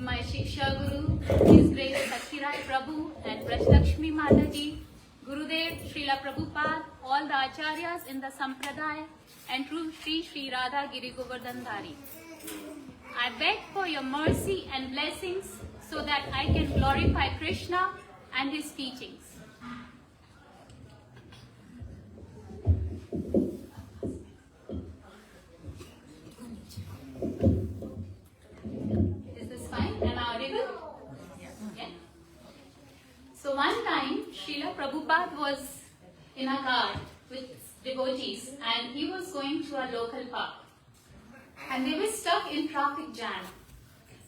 my Shiksha Guru, His Grace Sachirai Prabhu and Brajlakshmi Mataji, Gurudev, Srila Prabhupada, all the Acharyas in the Sampradaya, and true Sri Radha Giri Govardhan Dhari. I beg for your mercy and blessings so that I can glorify Krishna and his teachings. Is this fine? Am I audible? Yeah. So one time, Srila Prabhupada was in a car with devotees and he was going to a local park. And they were stuck in traffic jam.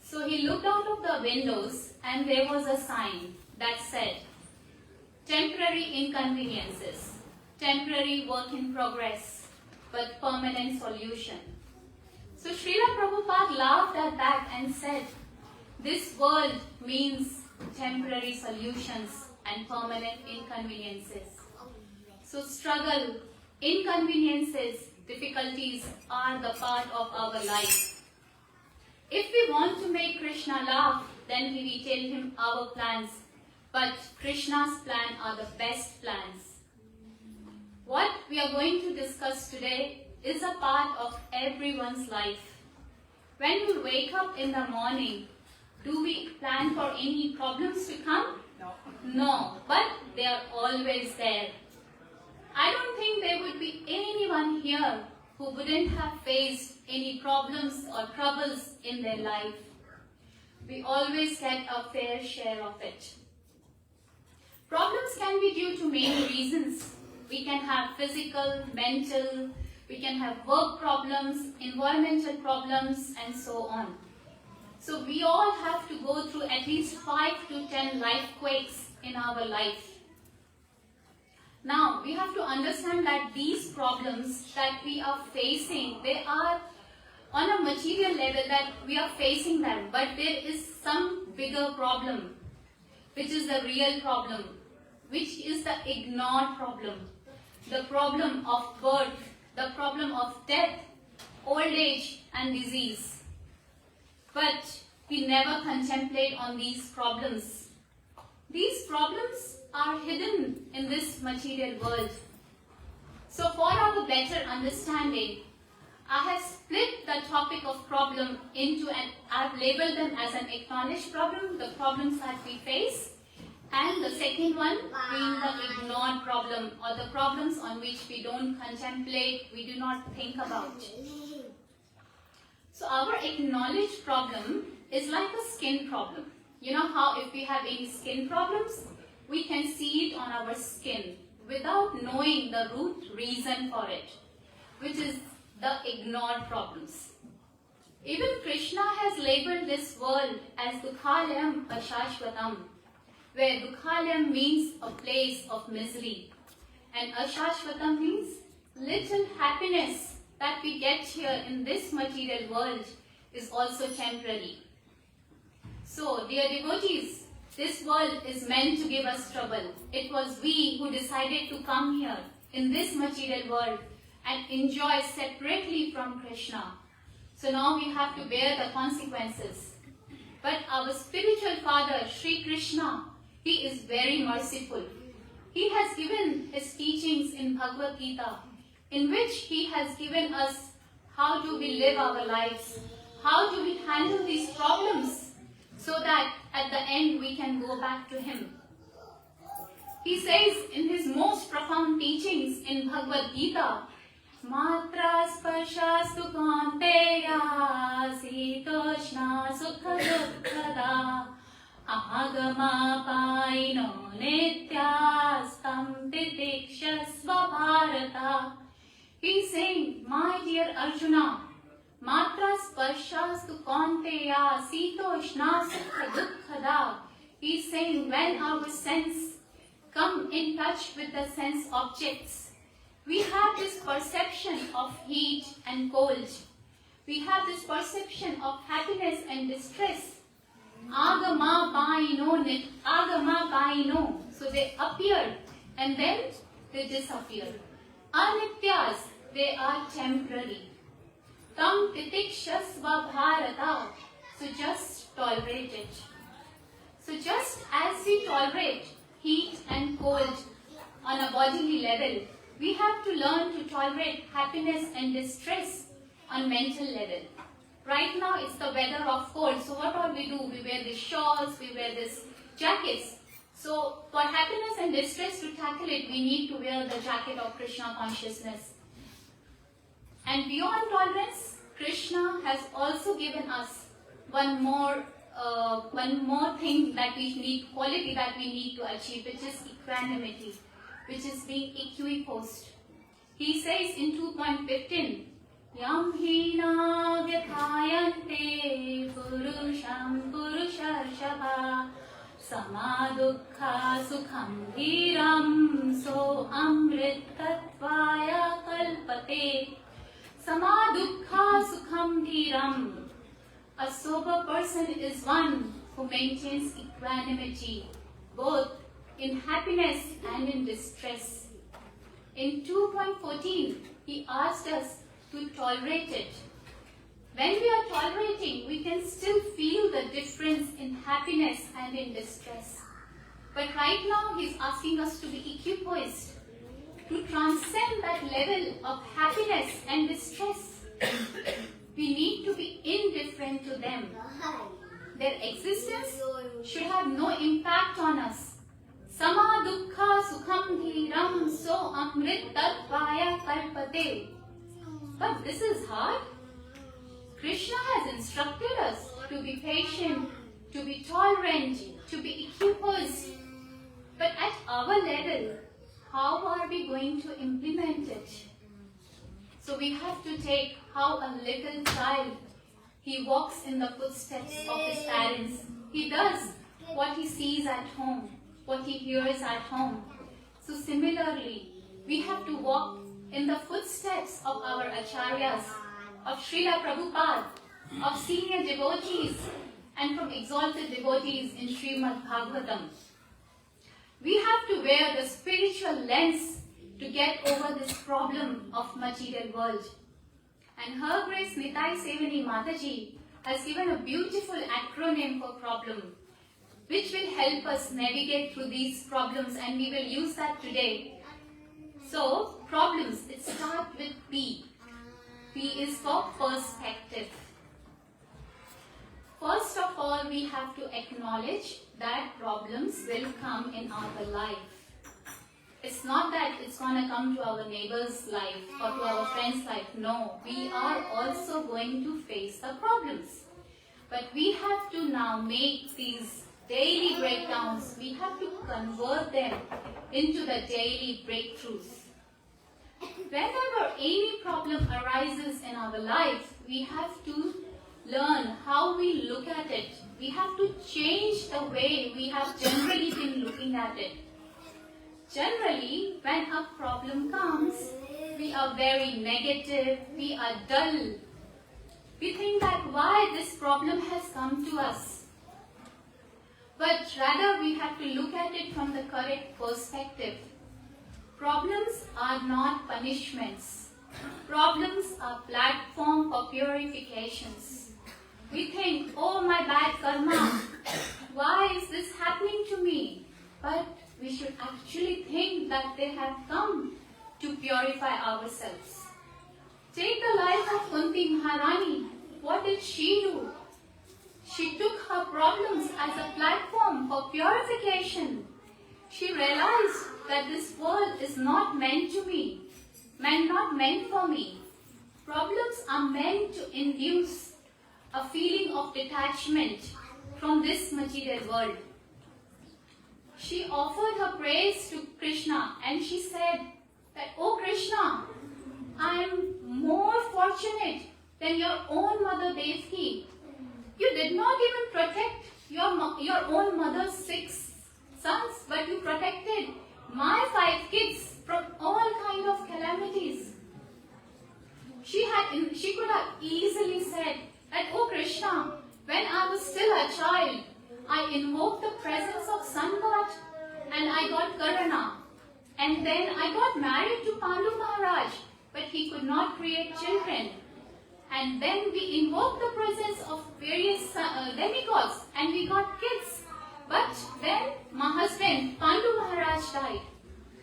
So he looked out of the windows and there was a sign that said, temporary inconveniences, temporary work in progress, but permanent solution. So Srila Prabhupada laughed at that and said, this world means temporary solutions and permanent inconveniences. So struggle, inconveniences, difficulties are the part of our life. If we want to make Krishna laugh, then we retail him our plans. But Krishna's plans are the best plans. What we are going to discuss today is a part of everyone's life. When we wake up in the morning, do we plan for any problems to come? No, but they are always there. I don't think there would be anyone here who wouldn't have faced any problems or troubles in their life. We always get a fair share of it. Problems can be due to many reasons. We can have physical, mental, we can have work problems, environmental problems, and so on. So we all have to go through at least 5 to 10 life quakes in our life. Now, we have to understand that these problems that we are facing, they are on a material level that we are facing them. But there is some bigger problem, which is the real problem, which is the ignored problem. The problem of birth, the problem of death, old age and disease. But we never contemplate on these problems. These problems are hidden in this material world. So for our better understanding, I have split the topic of problem into I've labeled them as an acknowledged problem, the problems that we face, and the second one being the ignored problem or the problems on which we don't contemplate, we do not think about. So our acknowledged problem is like a skin problem. You know how if we have any skin problems, we can see it on our skin without knowing the root reason for it, which is the ignored problems. Even Krishna has labeled this world as Dukhalayam Ashashvatam, where Dukhalayam means a place of misery and Ashashvatam means little happiness that we get here in this material world is also temporary. So, dear devotees, this world is meant to give us trouble. It was we who decided to come here in this material world and enjoy separately from Krishna. So now we have to bear the consequences. But our spiritual father, Sri Krishna, he is very merciful. He has given his teachings in Bhagavad Gita, in which he has given us how do we live our lives, how do we handle these problems, so that at the end we can go back to him. He says in his most profound teachings in Bhagavad Gita, Matra sparshastu kaunteya sitoshna sukha dukkhada agama paino nityastam titikshasva bharata. He is saying, my dear Arjuna, Matra sparshastu kaunteya sitoshna sukha dukkhada. He is saying when our sense come in touch with the sense objects, we have this perception of heat and cold. We have this perception of happiness and distress. Agama baino. So they appear and then they disappear. Anityas, they are temporary. Tam titikshasva bharata. So just tolerate it. So just as we tolerate heat and cold on a bodily level, we have to learn to tolerate happiness and distress on mental level. Right now it's the weather of cold, so what all we do? We wear these shawls, we wear these jackets. So for happiness and distress to tackle it, we need to wear the jacket of Krishna consciousness. And beyond tolerance, Krishna has also given us one more thing that we need, quality that we need to achieve, which is equanimity, which is being equipoised. He says in 2.15, Yam hina vyathayante purusham purusharshava samadukha sukham dhiram so amrit tattvaya kalpate. Samadukha sukham dhiram. A sober person is one who maintains equanimity, both in happiness and in distress. In 2.14, he asked us to tolerate it. When we are tolerating, we can still feel the difference in happiness and in distress. But right now, he's asking us to be equipoised, to transcend that level of happiness and distress. We need to be indifferent to them. Their existence should have no impact on us. Sama dukkha sukham dhiram so amrit tattvaya kalpate. But this is hard. Krishna has instructed us to be patient, to be tolerant, to be equipoised. But at our level, how are we going to implement it? So we have to take how a little child, he walks in the footsteps of his parents. He does what he sees at home, what he hears at home. So similarly, we have to walk in the footsteps of our acharyas, of Srila Prabhupada, of senior devotees, and from exalted devotees in Srimad Bhagavatam. We have to wear the spiritual lens to get over this problem of material world. And Her Grace Nitai Sevani Mataji has given a beautiful acronym for problem, which will help us navigate through these problems, and we will use that today. So, problems, it starts with P. P is for perspective. First of all, we have to acknowledge that problems will come in our life. It's not that it's going to come to our neighbor's life or to our friend's life. No, we are also going to face the problems. But we have to now make these daily breakdowns, we have to convert them into the daily breakthroughs. Whenever any problem arises in our life, we have to learn how we look at it. We have to change the way we have generally been looking at it. Generally, when a problem comes, we are very negative, we are dull. We think that why this problem has come to us. But rather we have to look at it from the correct perspective. Problems are not punishments. Problems are platform for purifications. We think, oh my bad karma, why is this happening to me? But we should actually think that they have come to purify ourselves. Take the life of Kunti Maharani. What did she do? She took her problems as a platform for purification. She realized that this world is not meant to me, not meant for me. Problems are meant to induce a feeling of detachment from this material world. She offered her praise to Krishna and she said that, oh Krishna, I am more fortunate than your own mother Devi. You did not even protect your own mother's 6 sons, but you protected my 5 kids from all kind of calamities. She could have easily said that, oh Krishna, when I was still a child, I invoked the presence of sun god and I got Karana. And then I got married to Pandu Maharaj, but he could not create children. And then we invoked the presence of various demigods and we got kids. But then my husband, Pandu Maharaj, died.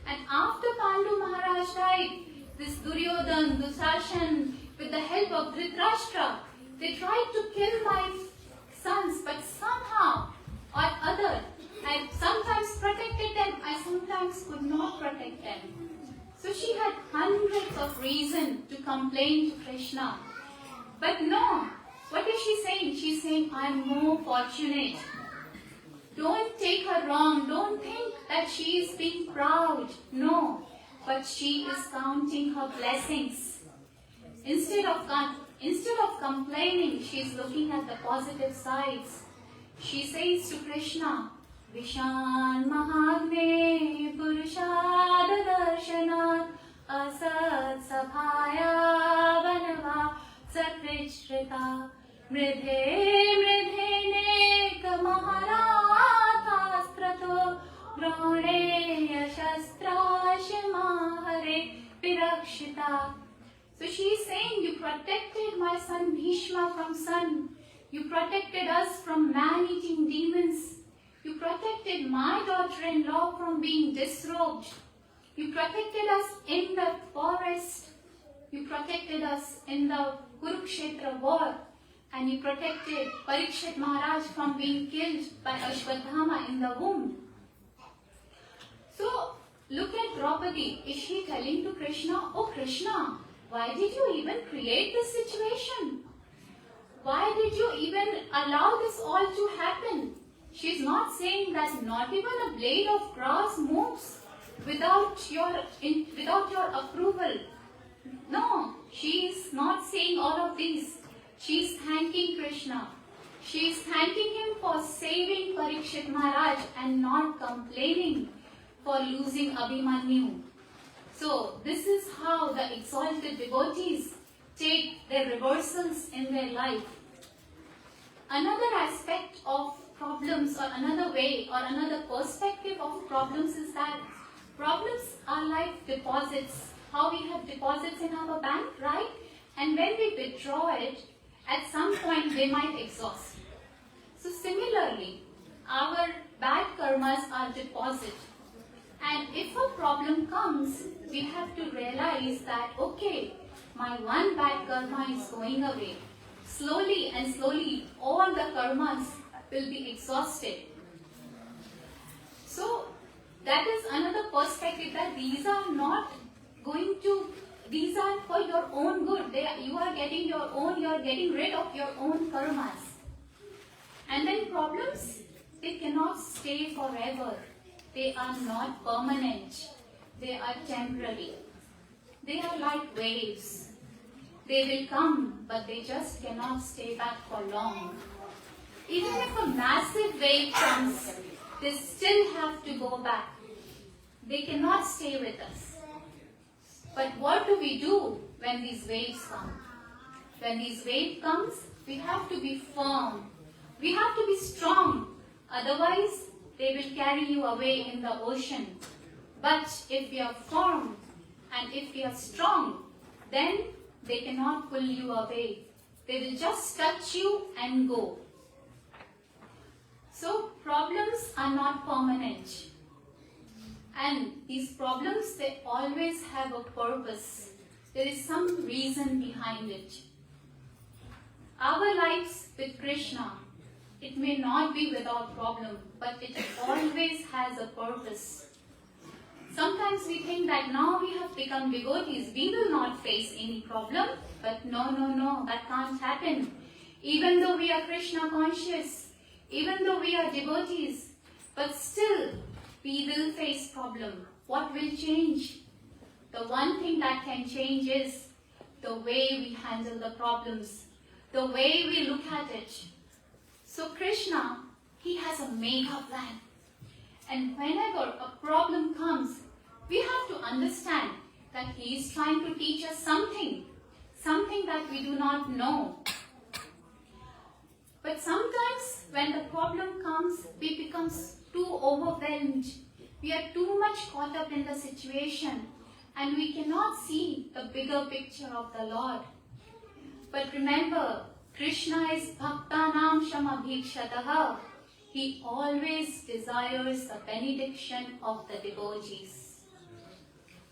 And after Pandu Maharaj died, this Duryodhan, Dusashan, with the help of Dhritarashtra, they tried to kill my sons, but somehow or other, I sometimes protected them, I sometimes could not protect them. So she had hundreds of reasons to complain to Krishna. But no, what is she saying? She's saying, I am more fortunate. Don't take her wrong. Don't think that she is being proud. No, but she is counting her blessings. Instead of complaining, she is looking at the positive sides. She says to Krishna, Vishan Mahagne Purushada Darshanat Asat Sabhaya Vanava Sakrishrita Mridhe Mridhe Maharatha Sprato Droneya Shastra Shema Hare Pirakshita. So she is saying, you protected my son Bhishma from sun. You protected us from man-eating demons. You protected my daughter-in-law from being disrobed. You protected us in the forest. You protected us in the Kurukshetra war. And you protected Parikshit Maharaj from being killed by Ashwadhama in the womb. So, look at Draupadi. Is she telling to Krishna, oh Krishna, why did you even create this situation? Why did you even allow this all to happen? She's not saying that not even a blade of grass moves without your approval. No, she is not saying all of these. She is thanking Krishna. She is thanking him for saving Parikshit Maharaj and not complaining for losing Abhimanyu. So this is how the exalted devotees take their reversals in their life. Another aspect of problems, or another way or another perspective of problems, is that problems are like deposits. How we have deposits in our bank, right? And when we withdraw it, at some point they might exhaust. So similarly, our bad karmas are deposit. And if a problem comes, we have to realize that, okay, my one bad karma is going away. Slowly and slowly, all the karmas will be exhausted. So, that is another perspective, that these are for your own good. You are getting rid of your own karmas. And then problems, they cannot stay forever. They are not permanent. They are temporary. They are like waves. They will come, but they just cannot stay back for long. Even if a massive wave comes, they still have to go back. They cannot stay with us. But what do we do when these waves come? When these waves comes, we have to be firm. We have to be strong. Otherwise, they will carry you away in the ocean. But if we are firm and if we are strong, then they cannot pull you away. They will just touch you and go. So problems are not permanent. And these problems, they always have a purpose. There is some reason behind it. Our lives with Krishna, it may not be without problem, but it always has a purpose. Sometimes we think that now we have become devotees, we will not face any problem. But no, that can't happen. Even though we are Krishna conscious, even though we are devotees, but still we will face problem. What will change? The one thing that can change is the way we handle the problems, the way we look at it. So Krishna, he has a mega plan. And whenever a problem comes, we have to understand that he is trying to teach us something that we do not know. But sometimes when the problem comes, we become too overwhelmed. We are too much caught up in the situation and we cannot see the bigger picture of the Lord. But remember, Krishna is Bhaktanam Shamabhikshataha. He always desires the benediction of the devotees.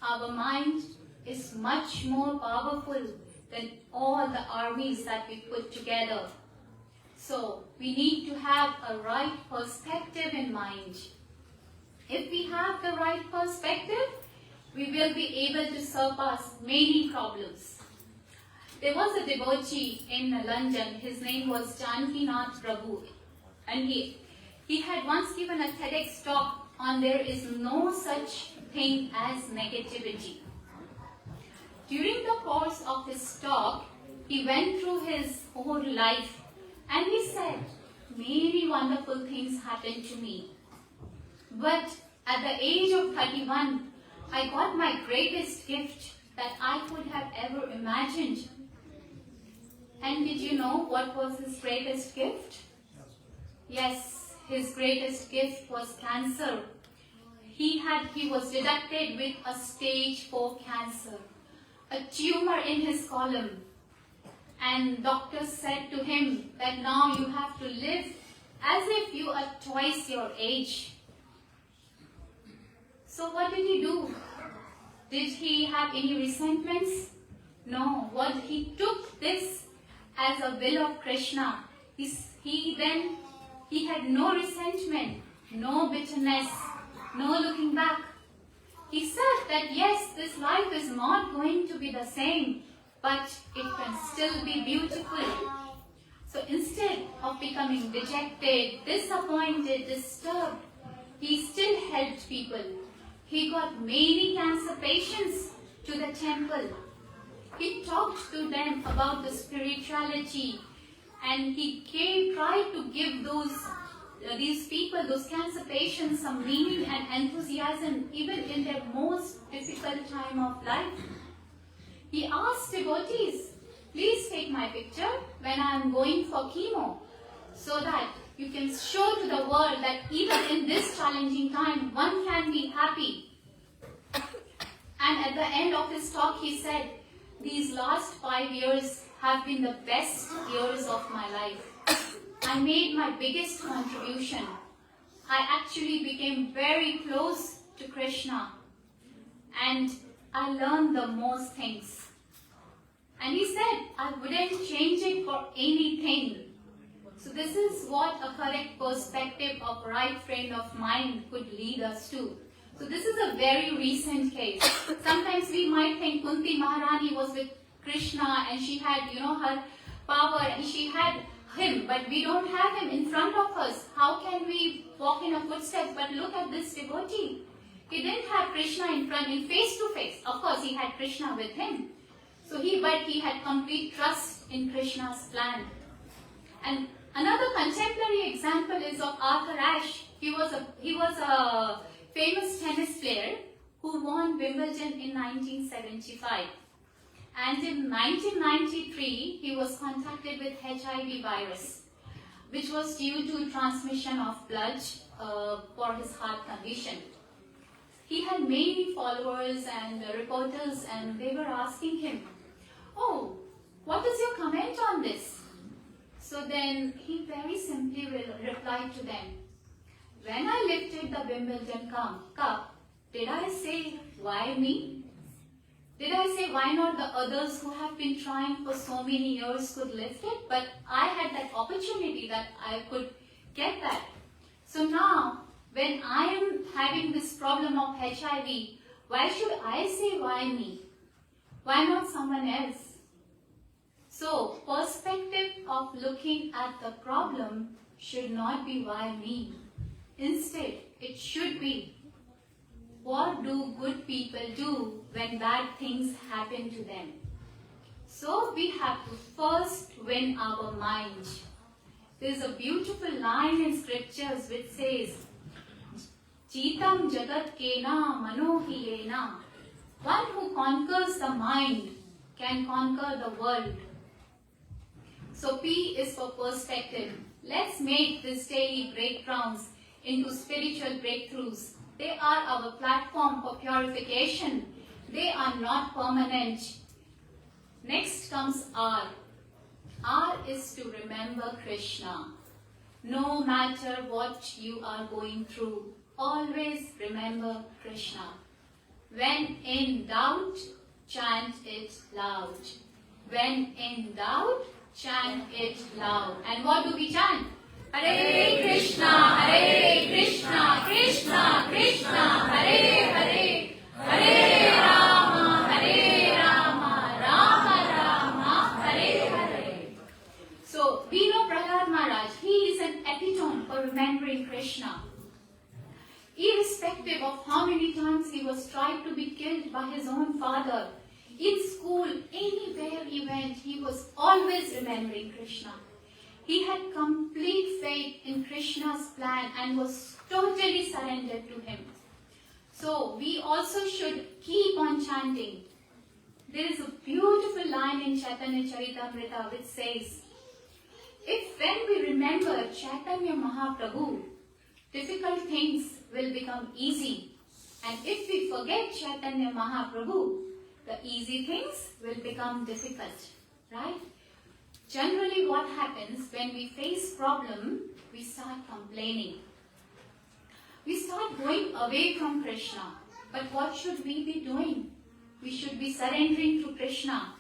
Our mind is much more powerful than all the armies that we put together. So, we need to have a right perspective in mind. If we have the right perspective, we will be able to surpass many problems. There was a devotee in London, his name was Janakinath Prabhu, and he had once given a TEDx talk on there is no such thing as negativity. During the course of his talk, he went through his whole life and he said, many wonderful things happened to me. But at the age of 31, I got my greatest gift that I could have ever imagined. And did you know what was his greatest gift? Yes, his greatest gift was cancer. He was detected with a stage 4 cancer, a tumor in his colon. And doctors said to him that now you have to live as if you are twice your age. So what did he do? Did he have any resentments? No. He took this as a will of Krishna. He had no resentment, no bitterness, no looking back. He said that yes, this life is not going to be the same, but it can still be beautiful. So instead of becoming dejected, disappointed, disturbed, he still helped people. He got many cancer patients to the temple. He talked to them about the spirituality, and he tried to give these people, those cancer patients, some meaning and enthusiasm even in their most difficult time of life. He asked devotees, please take my picture when I am going for chemo, so that you can show to the world that even in this challenging time, one can be happy. And at the end of his talk, he said, these last 5 years have been the best years of my life. I made my biggest contribution. I actually became very close to Krishna. And I learned the most things. And he said, I wouldn't change it for anything. So this is what a correct perspective of right frame of mind could lead us to. So this is a very recent case. Sometimes we might think Kunti Maharani was with Krishna and she had, her power and she had him, but we don't have him in front of us. How can we walk in a footsteps? But look at this devotee. He didn't have Krishna in front, in face to face. Of course, he had Krishna with him. But he had complete trust in Krishna's plan. And another contemporary example is of Arthur Ashe. He was a famous tennis player who won Wimbledon in 1975. And in 1993, he was contacted with HIV virus, which was due to transmission of blood for his heart condition. He had many followers and reporters, and they were asking him, oh, what is your comment on this? So then he very simply replied to them, when I lifted the Wimbledon cup, did I say, why me? Did I say, why not the others who have been trying for so many years could lift it? But I had that opportunity that I could get that. So now, when I am having this problem of HIV, why should I say, why me? Why not someone else? So, perspective of looking at the problem should not be why me. Instead, it should be, what do good people do when bad things happen to them? So we have to first win our mind. There is a beautiful line in scriptures which says, Jitam jagat kena manohiyena. One who conquers the mind can conquer the world. So P is for perspective. Let's make these daily breakdowns into spiritual breakthroughs. They are our platform for purification. They are not permanent. Next comes R. R is to remember Krishna. No matter what you are going through, always remember Krishna. When in doubt, chant it loud. When in doubt, chant it loud. And what do we chant? Hare Krishna, Krishna Krishna, Hare Hare, Hare Rama, Rama Rama, Hare Hare. So we know Prahlad Maharaj, he is an epitome for remembering Krishna. Irrespective of how many times he was tried to be killed by his own father, in school, anywhere he went, he was always remembering Krishna. He had complete faith in Krishna's plan and was totally surrendered to him. So we also should keep on chanting. There is a beautiful line in Chaitanya Charitamrita which says, if when we remember Chaitanya Mahaprabhu, difficult things will become easy. And if we forget Chaitanya Mahaprabhu, the easy things will become difficult. Right? Generally what happens when we face problem, we start complaining. We start going away from Krishna. But what should we be doing? We should be surrendering to Krishna.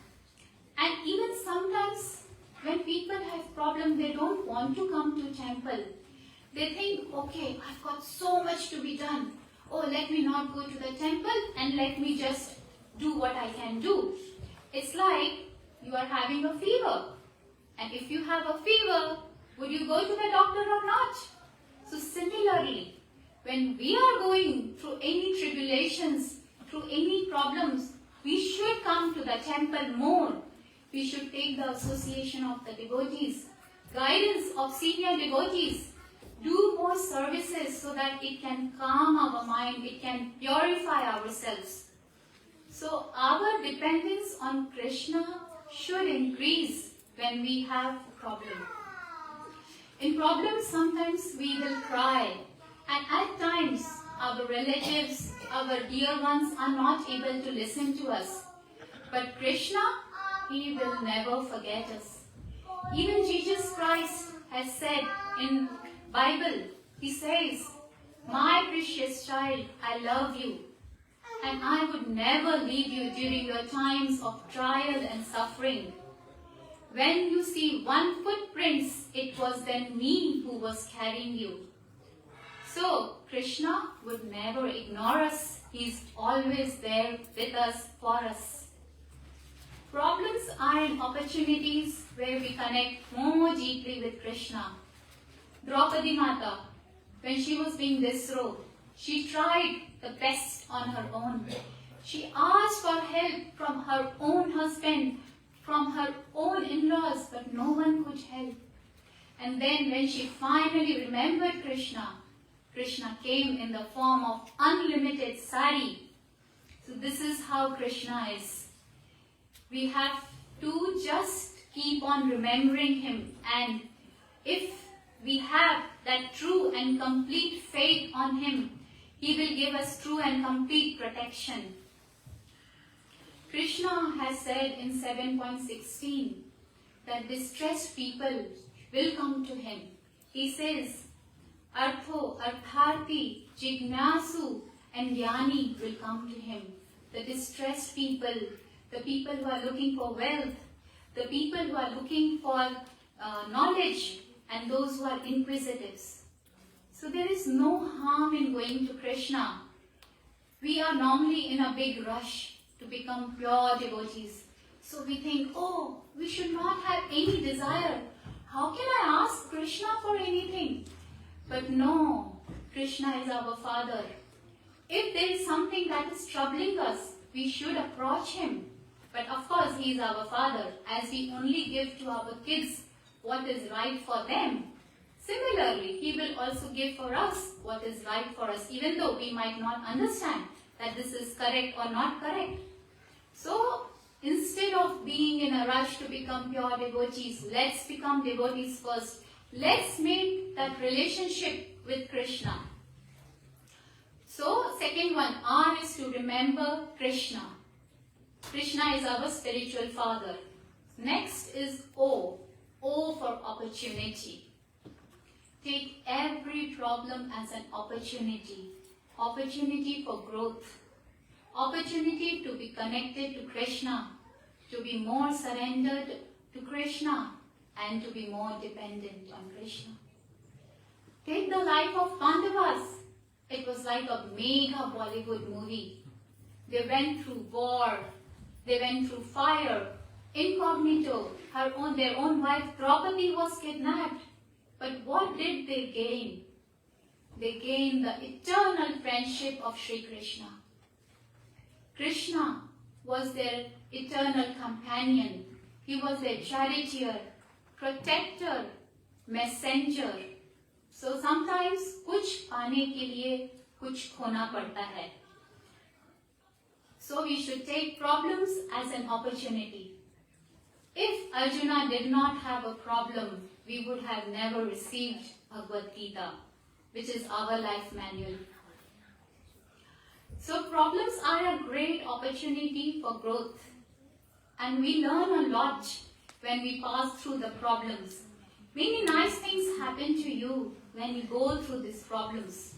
And even sometimes when people have problem, they don't want to come to temple. They think, okay, I've got so much to be done. Oh, let me not go to the temple and let me just do what I can do. It's like you are having a fever. And if you have a fever, would you go to the doctor or not? So similarly, when we are going through any tribulations, through any problems, we should come to the temple more. We should take the association of the devotees, guidance of senior devotees, do more services so that it can calm our mind, it can purify ourselves. So our dependence on Krishna should increase when we have a problem. In problems, sometimes we will cry, and at times our relatives, our dear ones are not able to listen to us. But Krishna, he will never forget us. Even Jesus Christ has said in Bible, he says, my precious child, I love you, and I would never leave you during your times of trial and suffering. When you see one footprints, it was then me who was carrying you. So, Krishna would never ignore us. He is always there with us, for us. Problems are in opportunities where we connect more deeply with Krishna. Draupadi Mata, when she was being disrobed, she tried the best on her own. She asked for help from her own husband, from her own in-laws, but no one could help. And then when she finally remembered Krishna, Krishna came in the form of unlimited sari. So this is how Krishna is. We have to just keep on remembering him, and if we have that true and complete faith on him, he will give us true and complete protection. Krishna has said in 7.16 that distressed people will come to him. He says, Artho, Artharthi, Jignasu and Jnani will come to him. The distressed people, the people who are looking for wealth, the people who are looking for knowledge, and those who are inquisitives. So there is no harm in going to Krishna. We are normally in a big rush to become pure devotees. So we think, oh, we should not have any desire. How can I ask Krishna for anything? But no, Krishna is our Father. If there is something that is troubling us, we should approach him. But of course, he is our Father, as we only give to our kids what is right for them. Similarly, he will also give for us what is right for us, even though we might not understand that this is correct or not correct. So, instead of being in a rush to become pure devotees, let's become devotees first. Let's make that relationship with Krishna. So, second one, R is to remember Krishna. Krishna is our spiritual father. Next is O. O for opportunity. Take every problem as an opportunity. Opportunity for growth. Opportunity to be connected to Krishna, to be more surrendered to Krishna, and to be more dependent on Krishna. Take the life of Pandavas. It was like a mega Bollywood movie. They went through war, they went through fire, incognito, their own wife Draupadi was kidnapped. But what did they gain? They gained the eternal friendship of Sri Krishna. Krishna was their eternal companion. He was their charioteer, protector, messenger. So sometimes कुछ पाने के लिए कुछ खोना पड़ता है. So we should take problems as an opportunity. If Arjuna did not have a problem, we would have never received Bhagavad Gita, which is our life manual. So problems are a great opportunity for growth. And we learn a lot when we pass through the problems. Many nice things happen to you when you go through these problems.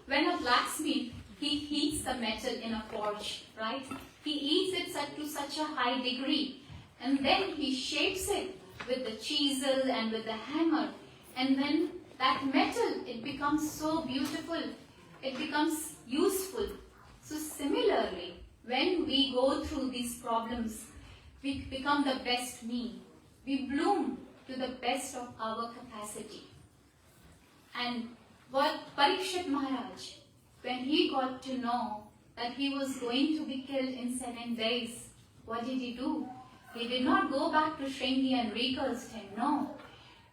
When a blacksmith, he heats the metal in a forge, right? He heats it to such a high degree, and then he shapes it with the chisel and with the hammer, and then that metal, it becomes so beautiful, it becomes useful. So similarly, when we go through these problems, we become the best me. We bloom to the best of our capacity. And what Parikshit Maharaj, when he got to know that he was going to be killed in 7 days, what did he do? He did not go back to Shringi and recurse him, no.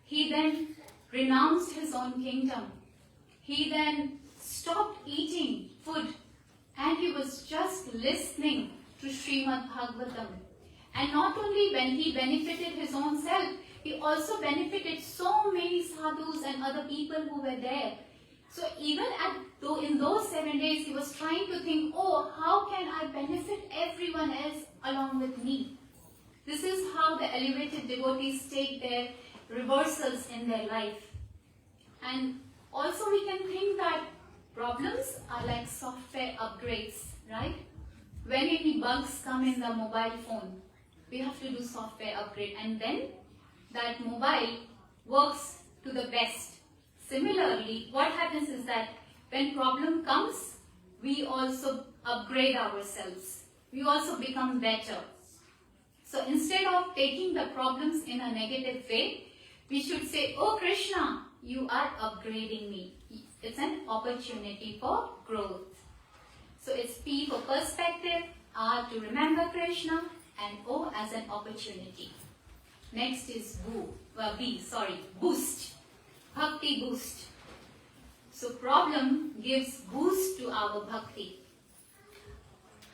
He then renounced his own kingdom. He then stopped eating food, and he was just listening to Srimad Bhagavatam. And not only when he benefited his own self, he also benefited so many sadhus and other people who were there. So even in those 7 days, he was trying to think, oh, how can I benefit everyone else along with me? This is how the elevated devotees take their reversals in their life. And also we can think that problems are like software upgrades, right? When any bugs come in the mobile phone, we have to do software upgrade, and then that mobile works to the best. Similarly, what happens is that when problem comes, we also upgrade ourselves. We also become better. So instead of taking the problems in a negative way, we should say, oh Krishna, you are upgrading me. It's an opportunity for growth. So it's P for perspective, R to remember Krishna, and O as an opportunity. Next is boost. Bhakti boost. So problem gives boost to our bhakti.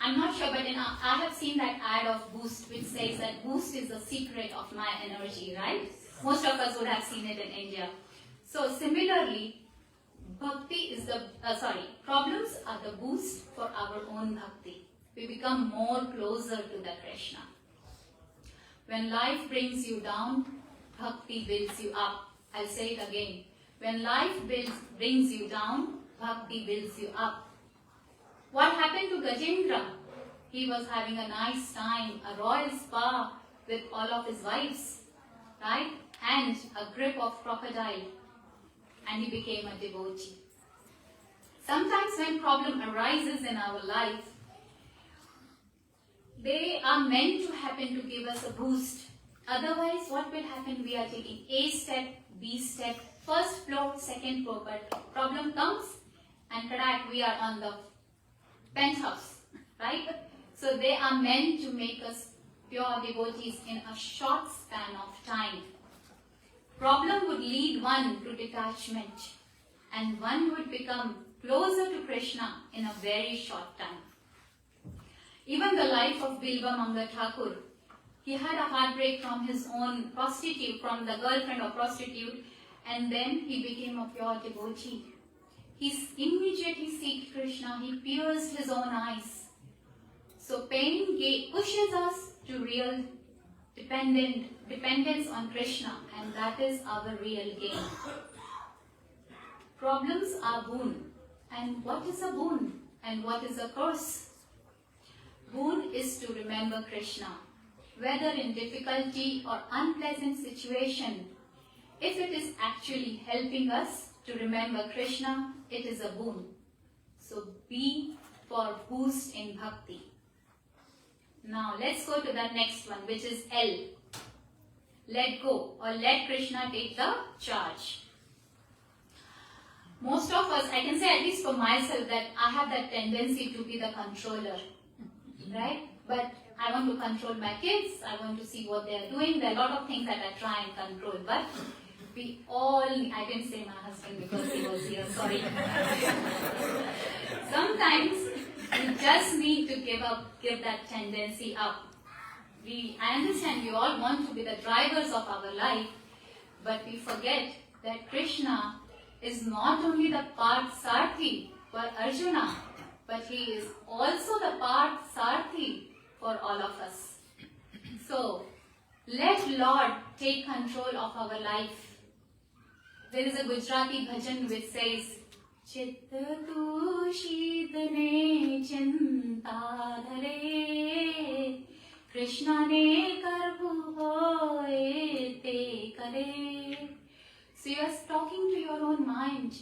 I'm not sure, but I have seen that ad of Boost which says that Boost is the secret of my energy, right? Most of us would have seen it in India. So similarly, problems are the boost for our own bhakti. We become more closer to the Krishna. When life brings you down, bhakti builds you up. I'll say it again. When life brings you down, bhakti builds you up. What happened to Gajendra? He was having a nice time, a royal spa with all of his wives, right? And a grip of crocodile. And he became a devotee. Sometimes when problem arises in our life, they are meant to happen to give us a boost. Otherwise, what will happen? We are taking A step, B step, first floor, second floor, but problem comes and we are on the penthouse, right? So they are meant to make us pure devotees in a short span of time. Problem would lead one to detachment, and one would become closer to Krishna in a very short time. Even the life of Bilva Manga Thakur, he had a heartbreak from his own prostitute, from the girlfriend or prostitute, and then he became a pure devotee. He immediately seeked Krishna, he pierced his own eyes. So pain pushes us to real dependence on Krishna, and that is our real gain. Problems are boon. And what is a boon? And what is a curse? Boon is to remember Krishna. Whether in difficulty or unpleasant situation, if it is actually helping us to remember Krishna, it is a boon. So B for boost in bhakti. Now let's go to the next one, which is L. Let go, or let Krishna take the charge. Most of us, I can say at least for myself, that I have that tendency to be the controller, right? But I want to control my kids, I want to see what they are doing. There are a lot of things that I try and control, but we all, I didn't say my husband because he was here, sorry. Sometimes we just need to give that tendency up. I understand we all want to be the drivers of our life, but we forget that Krishna is not only the Parth Sarthi for Arjuna, but he is also the Parth Sarthi for all of us. So, let Lord take control of our life. There is a Gujarati bhajan which says, Chitta tu shidne chinta dhare, Krishna ne karbu hoye te kare. So you are talking to your own mind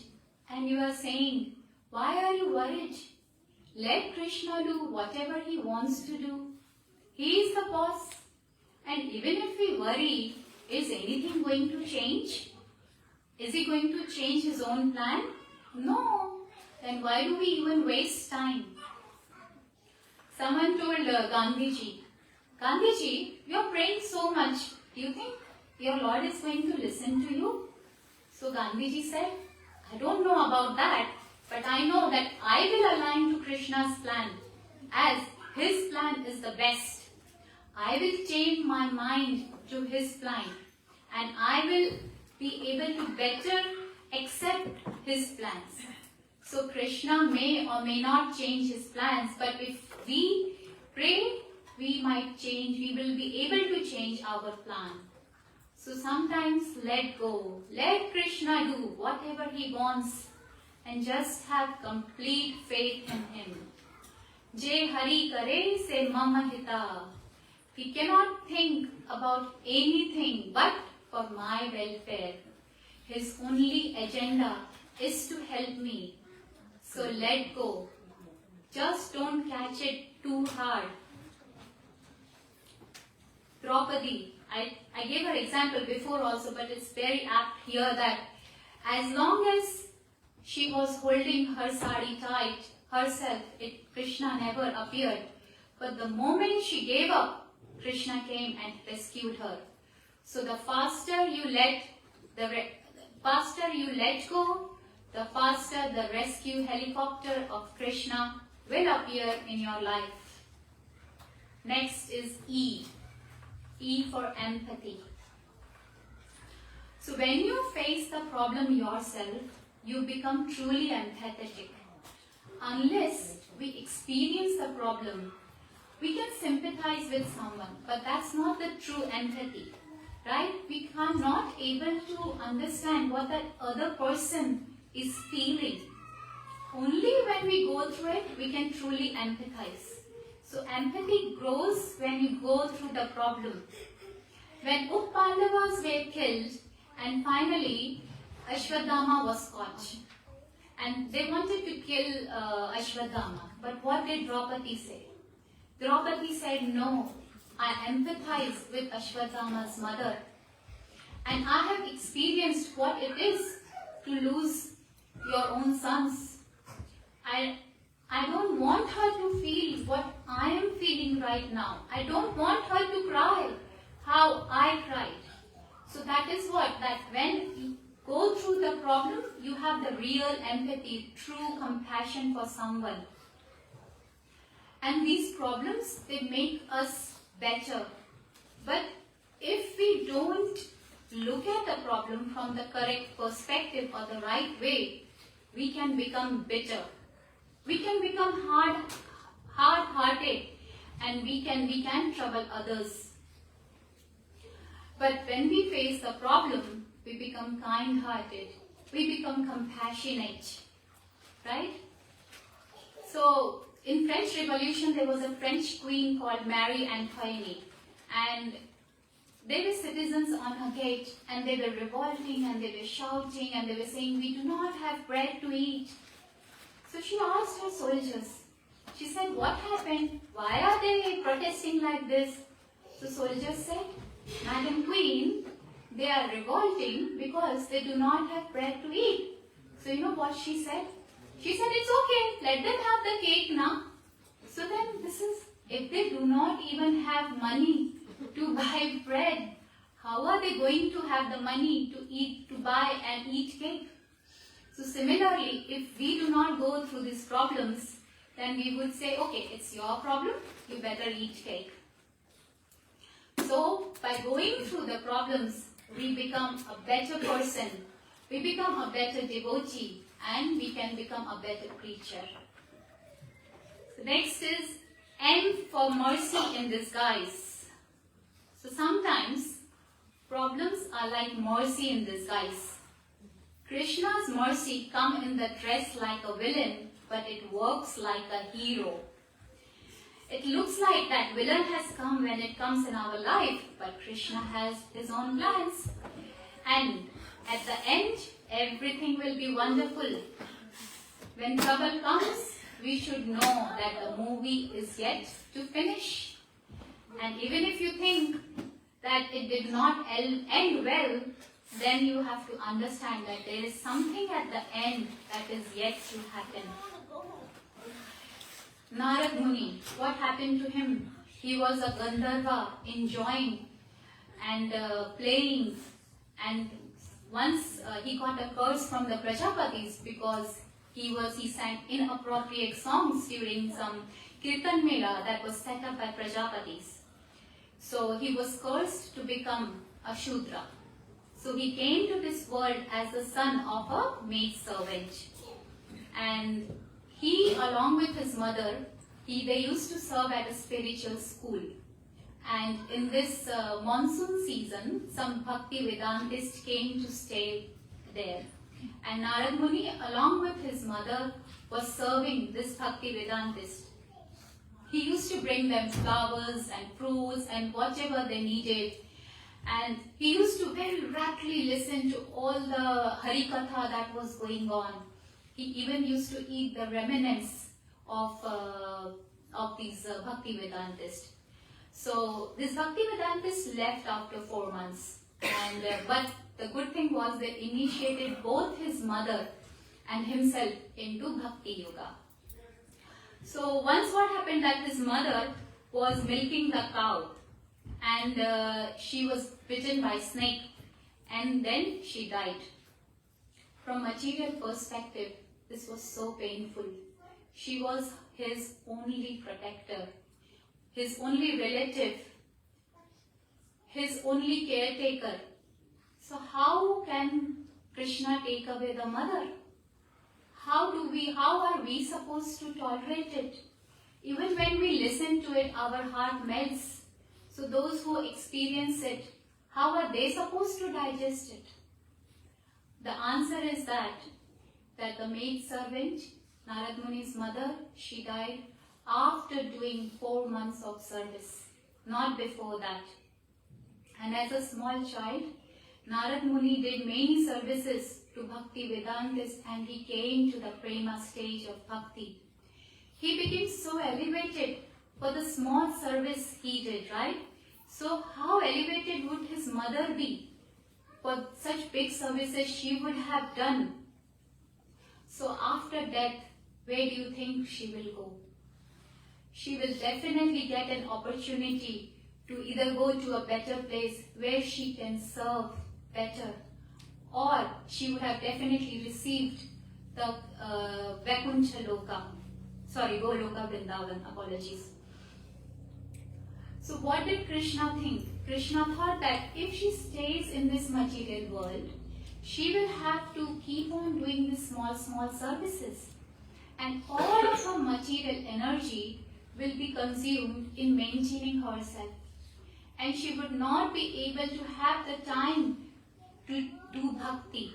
and you are saying, why are you worried? Let Krishna do whatever he wants to do. He is the boss. And even if we worry, is anything going to change? Is he going to change his own plan? No. Then why do we even waste time? Someone told Gandhiji, Gandhiji, you are praying so much. Do you think your Lord is going to listen to you? So Gandhiji said, I don't know about that, but I know that I will align to Krishna's plan, as his plan is the best. I will change my mind to his plan, and I will be able to better accept his plans. So Krishna may or may not change his plans, but if we pray, we might change, we will be able to change our plan. So sometimes let go, let Krishna do whatever he wants, and just have complete faith in him. Jai Hari kare se mama hita. He cannot think about anything but for my welfare. His only agenda is to help me. So let go. Just don't catch it too hard. Draupadi, I gave her example before also, but it's very apt here that as long as she was holding her sari tight herself, Krishna never appeared. But the moment she gave up, Krishna came and rescued her. So the faster you let go, the faster the rescue helicopter of Krishna will appear in your life. Next is E. E for empathy. So when you face the problem yourself, you become truly empathetic. Unless we experience the problem, we can sympathize with someone, but that's not the true empathy, right? We are not able to understand what that other person is feeling. Only when we go through it, we can truly empathize. So empathy grows when you go through the problem. When Pandavas were killed and finally Ashwadama was caught, and they wanted to kill Ashwadama, but what did Draupadi say? Draupadi said, no, I empathize with Ashwadama's mother, and I have experienced what it is to lose your own sons. I don't want her to feel what I am feeling right now. I don't want her to cry how I cried. So that is what, that when you go through the problem, you have the real empathy, true compassion for someone. And these problems, they make us better. But if we don't look at the problem from the correct perspective or the right way, we can become bitter. We can become hard-hearted, and we can trouble others. But when we face the problem, we become kind-hearted, we become compassionate, right? So, in French Revolution, there was a French queen called Marie Antoinette, and they were citizens on her gate, and they were revolting, and they were shouting, and they were saying, "We do not have bread to eat." So she asked her soldiers, she said, "What happened? Why are they protesting like this?" So soldiers said, "Madam Queen, they are revolting because they do not have bread to eat." So you know what she said? She said, "It's okay, let them have the cake now." So then this is, if they do not even have money to buy bread, how are they going to have the money to eat, to buy and eat cake? So similarly, if we do not go through these problems, then we would say, okay, it's your problem, you better eat cake. So by going through the problems, we become a better person, we become a better devotee, and we can become a better preacher. So next is M for mercy in disguise. So sometimes problems are like mercy in disguise. Krishna's mercy comes in the dress like a villain, but it works like a hero. It looks like that villain has come when it comes in our life, but Krishna has his own plans. And at the end, everything will be wonderful. When trouble comes, we should know that the movie is yet to finish. And even if you think that it did not end well, then you have to understand that there is something at the end that is yet to happen. Narad Muni, what happened to him? He was a Gandharva, enjoying and playing, and once he got a curse from the Prajapatis because he sang inappropriate songs during some Kirtan Mela that was set up by Prajapatis. So he was cursed to become a Shudra. So he came to this world as the son of a maidservant. And he, along with his mother, they used to serve at a spiritual school. And in this monsoon season, some Bhakti Vedantist came to stay there. And Narad Muni, along with his mother, was serving this Bhakti Vedantist. He used to bring them flowers and fruits and whatever they needed. And he used to very raptly listen to all the Harikatha that was going on. He even used to eat the remnants of these Bhakti Vedantists. So this Bhakti Vedantist left after 4 months. And but the good thing was they initiated both his mother and himself into Bhakti Yoga. So once what happened that his mother was milking the cow, and she was bitten by snake, and then she died. From material perspective, this was so painful. She was his only protector, his only relative, his only caretaker. So how can Krishna take away the mother? How are we supposed to tolerate it? Even when we listen to it, our heart melts. So those who experience it, how are they supposed to digest it? The answer is that the maid servant, Narad Muni's mother, she died after doing 4 months of service, not before that. And as a small child, Narad Muni did many services to Bhakti Vedantists, and he came to the Prema stage of Bhakti. He became so elevated for the small service he did, right? So how elevated would his mother be for such big services she would have done? So after death, where do you think she will go? She will definitely get an opportunity to either go to a better place where she can serve better, or she would have definitely received the Vaikuntha Loka. Sorry, Goloka Vrindavan, apologies. So what did Krishna think? Krishna thought that if she stays in this material world, she will have to keep on doing these small services. And all of her material energy will be consumed in maintaining herself. and she would not be able to have the time to do bhakti.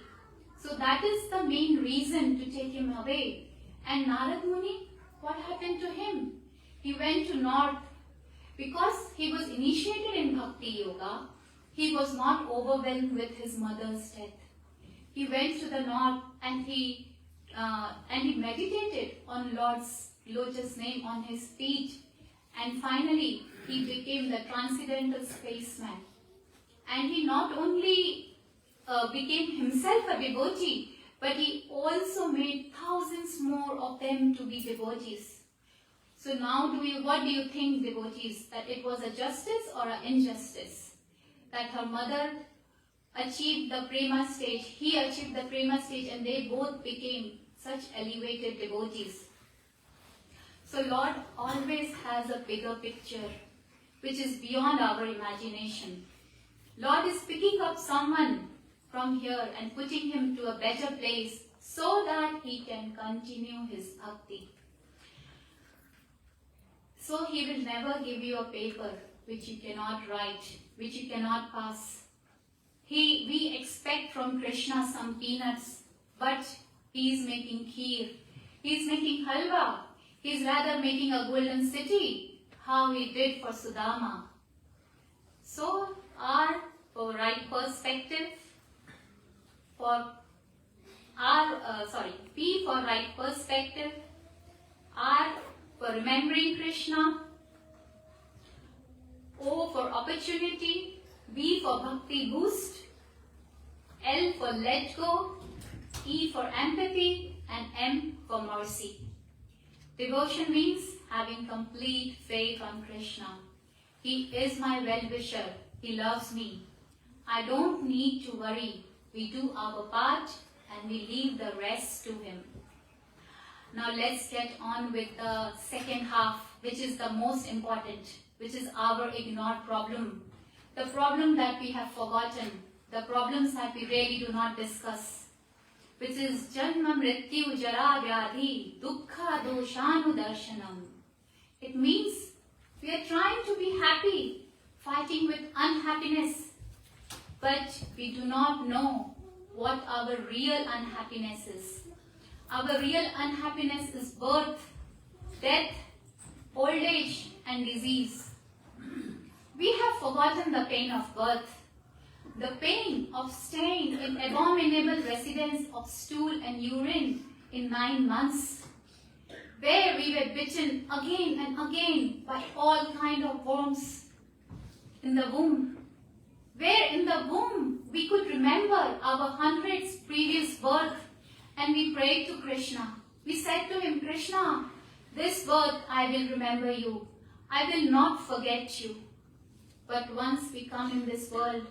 So that is the main reason to take him away. And Narad Muni, what happened to him? He went to north. Because he was initiated in Bhakti Yoga, he was not overwhelmed with his mother's death. He went to the north and he meditated on Lord's lotus name on his feet, and finally he became the transcendental spaceman. And he not only became himself a devotee, but he also made thousands more of them to be devotees. So now what do you think, devotees, that it was a justice or an injustice? That her mother achieved the prema stage, he achieved the prema stage, and they both became such elevated devotees. So Lord always has a bigger picture, which is beyond our imagination. Lord is picking up someone from here and putting him to a better place so that he can continue his bhakti. So he will never give you a paper which you cannot write, which you cannot pass. We expect from Krishna some peanuts, but he is making kheer. He is making halwa. He is rather making a golden city, how he did for Sudama. So R for right perspective, P for right perspective, R for remembering Krishna, O for opportunity, B for bhakti boost, L for let go, E for empathy, and M for mercy. Devotion means having complete faith on Krishna. He is my well-wisher. He loves me. I don't need to worry. We do our part and we leave the rest to him. Now let's get on with the second half, which is the most important, which is our ignored problem. The problem that we have forgotten, the problems that we really do not discuss, which is Janma Mrityu Jara Vyadhi Dukkha Doshanu Darshanam. It means we are trying to be happy, fighting with unhappiness, but we do not know what our real unhappiness is. Our real unhappiness is birth, death, old age, and disease. We have forgotten the pain of birth, the pain of staying in abominable residence of stool and urine in 9 months, where we were bitten again and again by all kind of worms in the womb, where in the womb we could remember our hundreds previous birth, and we prayed to Krishna. We said to him, Krishna, this birth I will remember you. I will not forget you. But once we come in this world,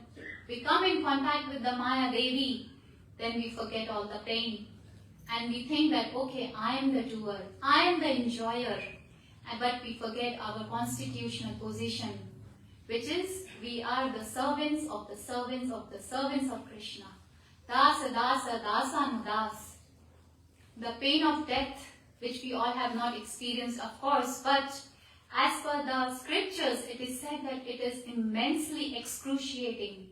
we come in contact with the Maya Devi, then we forget all the pain. And we think that, okay, I am the doer, I am the enjoyer. But we forget our constitutional position, which is we are the servants of the servants of the servants of Krishna. Dasa, dasa, dasanudas. The pain of death, which we all have not experienced, of course, but as per the scriptures, it is said that it is immensely excruciating.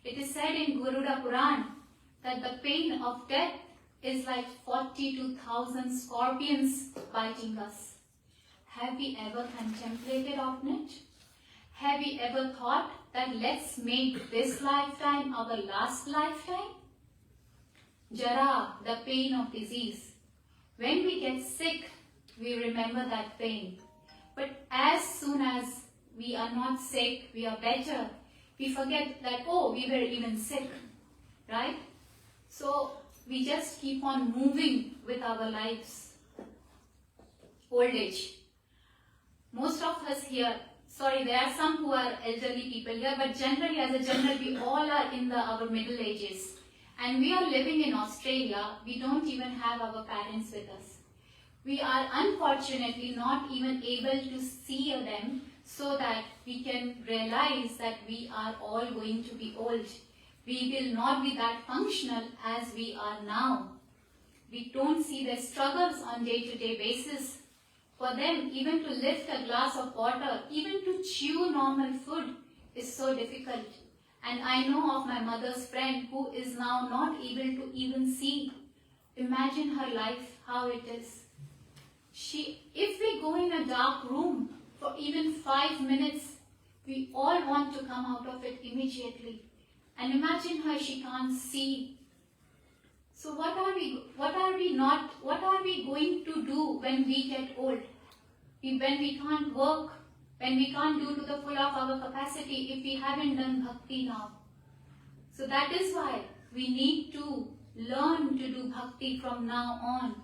It is said in Garuda Puran that the pain of death is like 42,000 scorpions biting us. Have we ever contemplated on it? Have we ever thought that let's make this lifetime our last lifetime? Jara, the pain of disease. When we get sick, we remember that pain. But as soon as we are not sick, we are better, we forget that, oh, we were even sick, right? So we just keep on moving with our lives. Old age. Most of us here, sorry, there are some who are elderly people here, but generally, as a general, we all are in our middle ages. And we are living in Australia. We don't even have our parents with us. We are unfortunately not even able to see them so that we can realize that we are all going to be old. We will not be that functional as we are now. We don't see their struggles on day-to-day basis. For them, even to lift a glass of water, even to chew normal food is so difficult. And I know of my mother's friend who is now not able to even see. Imagine her life, how it is. If we go in a dark room for even 5 minutes, we all want to come out of it immediately. And imagine her, she can't see. So what are we going to do when we get old? When we can't work, when we can't do to the full of our capacity, if we haven't done bhakti now. So that is why we need to learn to do bhakti from now on.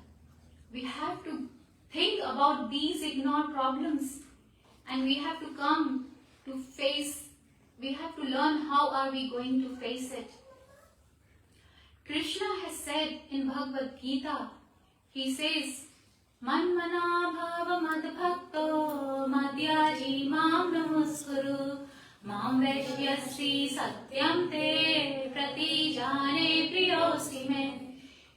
We have to think about these ignored problems, and we have to come to face, we have to learn how are we going to face it. Krishna has said in Bhagavad Gita, he says, Manmana bhava madbhakto madhyaji mam namaskuru mam veshyasi satyam te pratijane priyosti me.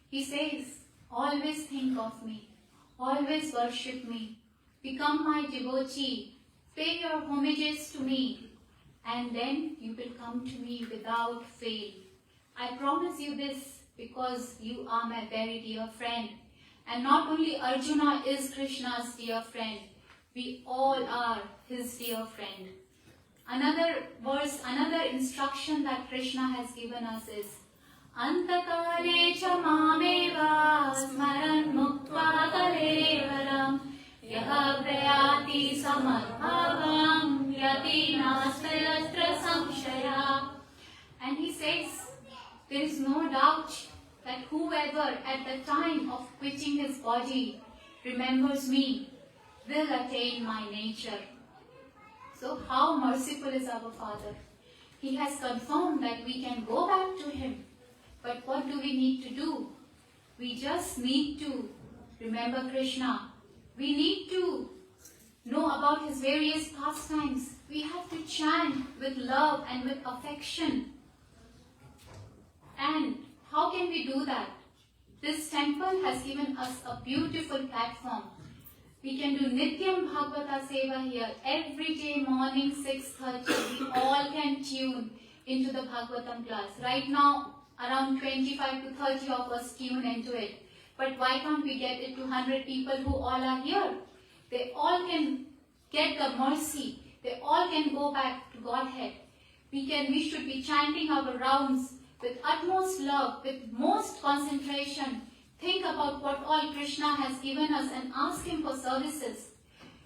He says, always think of me, always worship me, become my devotee, pay your homages to me, and then you will come to me without fail. I promise you this because you are my very dear friend. And not only Arjuna is Krishna's dear friend, we all are his dear friend. Another verse, another instruction that Krishna has given us is Antakale cha mameva smaran muktva kalevaram yaha prayati samadbhavam yati nasayatra samshaya. And he says, there is no doubt that whoever at the time of quitting his body remembers me will attain my nature. So how merciful is our Father? He has confirmed that we can go back to him. But what do we need to do? We just need to remember Krishna. We need to know about his various pastimes. We have to chant with love and with affection. And how can we do that? This temple has given us a beautiful platform. We can do Nityam Bhagavata Seva here. Every day morning 6:30, we all can tune into the Bhagavatam class. Right now, around 25 to 30 of us tune into it. But why can't we get it to 100 people who all are here? They all can get the mercy. They all can go back to Godhead. We should be chanting our rounds with utmost love, with most concentration. Think about what all Krishna has given us and ask him for services.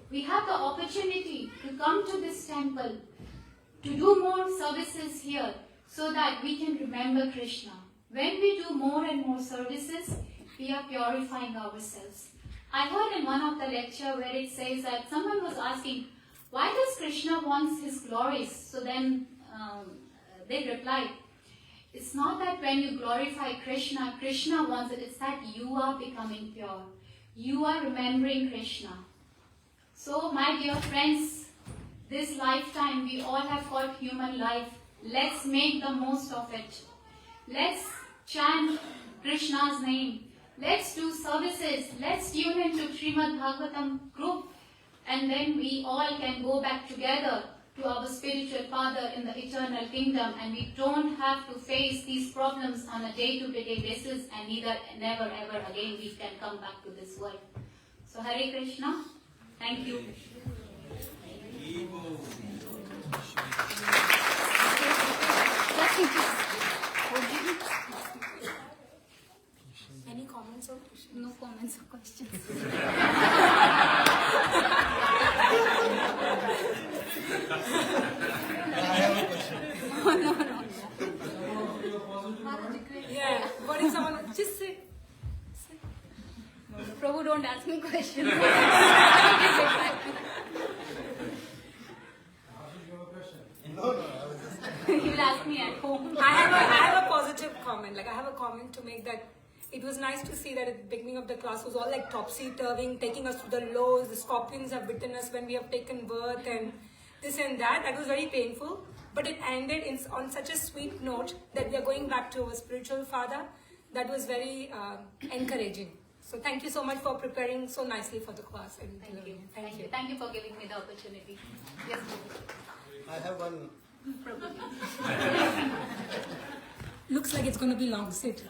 We have the opportunity to come to this temple, to do more services here, so that we can remember Krishna. When we do more and more services, we are purifying ourselves. I heard in one of the lecture where it says that someone was asking, why does Krishna want his glories? So then they replied, it's not that when you glorify Krishna, Krishna wants it. It's that you are becoming pure. You are remembering Krishna. So my dear friends, this lifetime we all have got human life. Let's make the most of it. Let's chant Krishna's name. Let's do services. Let's tune into Srimad Bhagavatam group. And then we all can go back together to our spiritual father in the eternal kingdom, and we don't have to face these problems on a day-to-day basis, and never ever again we can come back to this world. So Hare Krishna, thank you. Any comments or questions? No comments or questions. I have a question. No. Yeah, what if someone just say? No, Prabhu, don't ask me questions. He will ask me at home. I have a positive comment. Like I have a comment to make that it was nice to see that at the beginning of the class was all like topsy-turving, taking us through the lows. The scorpions have bitten us when we have taken birth and this and that. That was very painful. But it ended on such a sweet note that we are going back to our spiritual father. That was very encouraging. So thank you so much for preparing so nicely for the class. And Thank you. Thank you. Thank you for giving me the opportunity. Yes, I have one Looks like it's going to be long. Sit.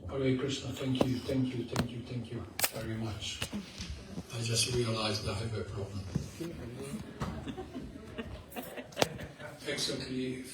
Hare Krishna, thank you very much. I just realized I have a problem. Exactly